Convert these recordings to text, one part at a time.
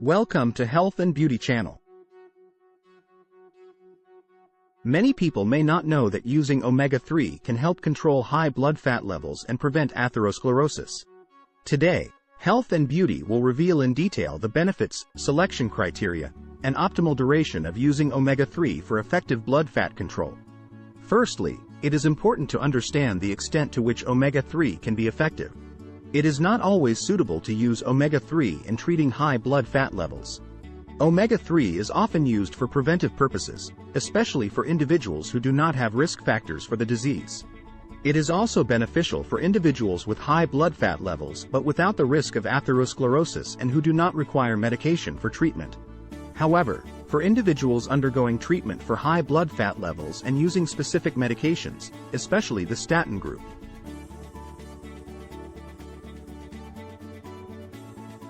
Welcome to Health and Beauty Channel. Many people may not know that using omega-3 can help control high blood fat levels and prevent atherosclerosis. Today, Health and Beauty will reveal in detail the benefits, selection criteria, and optimal duration of using omega-3 for effective blood fat control. Firstly, it is important to understand the extent to which omega-3 can be effective. It is not always suitable to use omega-3 in treating high blood fat levels. Omega-3 is often used for preventive purposes, especially for individuals who do not have risk factors for the disease. It is also beneficial for individuals with high blood fat levels but without the risk of atherosclerosis and who do not require medication for treatment. However, for individuals undergoing treatment for high blood fat levels and using specific medications, especially the statin group,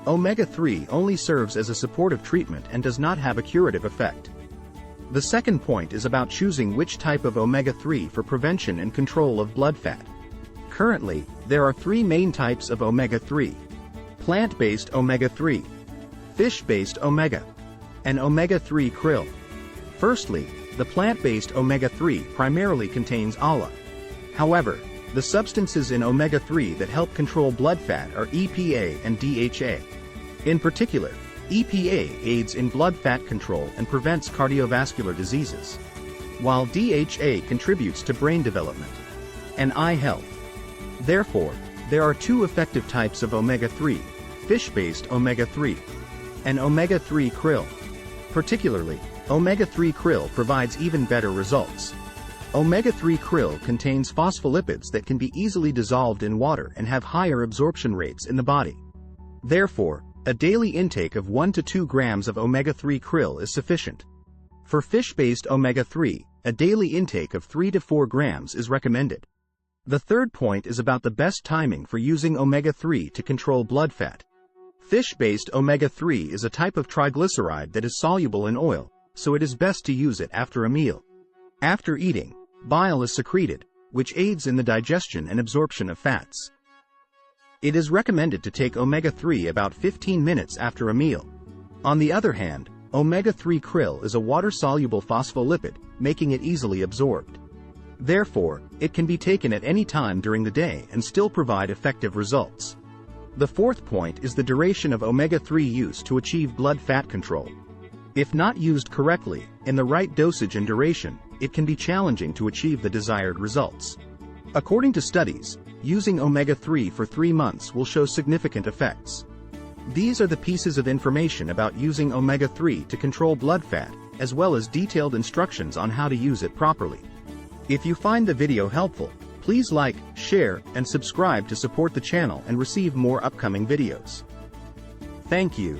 omega-3 only serves as a supportive treatment and does not have a curative effect. The second point is about choosing which type of omega-3 for prevention and control of blood fat. Currently, there are three main types of omega-3: plant-based omega-3, fish-based omega, and omega-3 krill. Firstly, the plant-based omega-3 primarily contains ALA. However, the substances in omega-3 that help control blood fat are EPA and DHA. In particular, EPA aids in blood fat control and prevents cardiovascular diseases, while DHA contributes to brain development and eye health. Therefore, there are two effective types of omega-3, fish-based omega-3 and omega-3 krill. Particularly, omega-3 krill provides even better results. Omega-3 krill contains phospholipids that can be easily dissolved in water and have higher absorption rates in the body. Therefore, a daily intake of 1 to 2 grams of omega-3 krill is sufficient. For fish-based omega-3, a daily intake of 3 to 4 grams is recommended. The third point is about the best timing for using omega-3 to control blood fat. Fish-based omega-3 is a type of triglyceride that is soluble in oil, so it is best to use it after a meal. After eating, bile is secreted, which aids in the digestion and absorption of fats. It is recommended to take omega-3 about 15 minutes after a meal. On the other hand, omega-3 krill is a water-soluble phospholipid, making it easily absorbed. Therefore, it can be taken at any time during the day and still provide effective results. The fourth point is the duration of omega-3 use to achieve blood fat control. If not used correctly, in the right dosage and duration, it can be challenging to achieve the desired results. According to studies, using omega-3 for 3 months will show significant effects. These are the pieces of information about using omega-3 to control blood fat, as well as detailed instructions on how to use it properly. If you find the video helpful, please like, share, and subscribe to support the channel and receive more upcoming videos. Thank you.